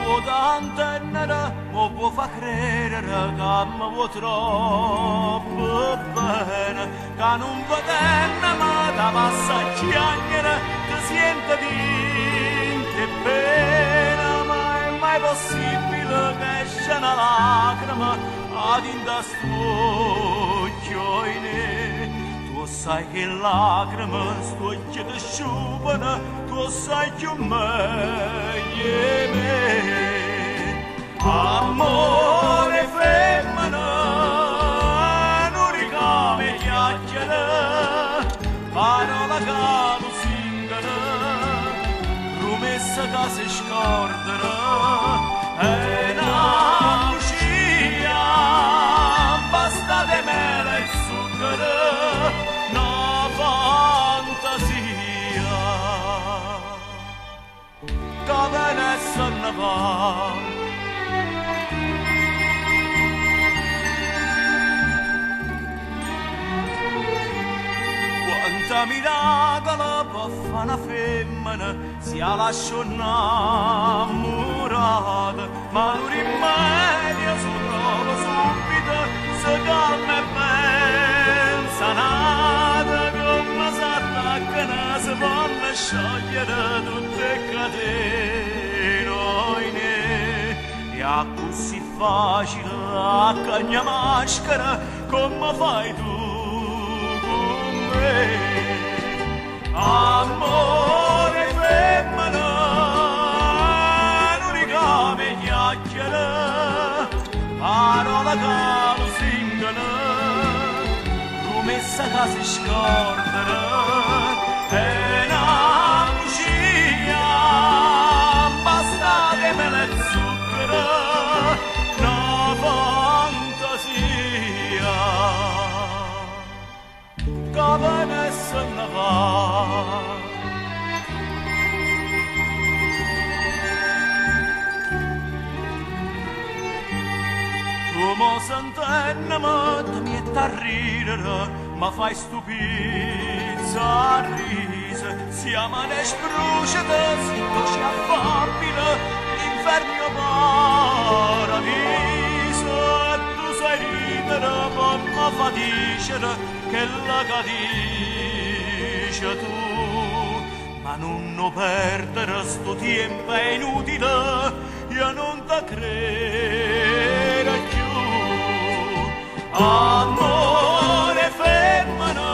può tantennere, mo può fa credere che mi vuoi troppo bene, che non va bene ma da passaggiare ti sente di te pena, ma è mai possibile che esce una lacrima ad indast'occhio in tu sai che lacrime st'occhio ti sciupano, tu sai più meglio me. Amore femmina, non ricame chiacchiere, parola che lo singano, promessa che si scordano, e una bugia, basta di mele e zucchero, una fantasia, che ve ne se ne va. Quanta miracolo può fare una femmina si la lascia innamorata, ma non rimedia su trova subito, se calma e pensa nata, come s'attaccano, si vanno a sciogliere tutte le catene, e a così facile a cagna maschera, come fai tu? Amore femmina, non ricame chiacchiere, parola che lo singano, promessa che si scordano, e una bugia, basta di mele e zucchero, una fantasia. Che ve ne se ne va. Tu mo sentenne ma ti metti a ridere, ma fai stupizza a risa, siamo ne spruciate, si ci affabile, l'inferno paradiso, e tu sai ridere, ma mi fa dicere che la capisce tu, ma non perdere sto tempo è inutile, io non ti credo più. Amore femmina,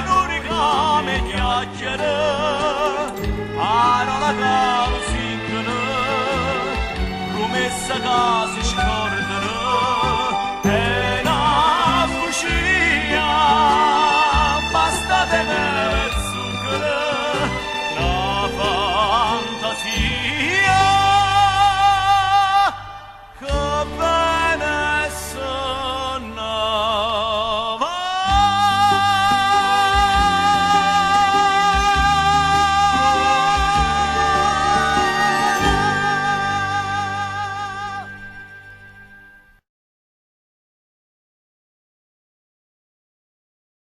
non ricame chiacchiere, parola che lo singano, promessa che si scappa.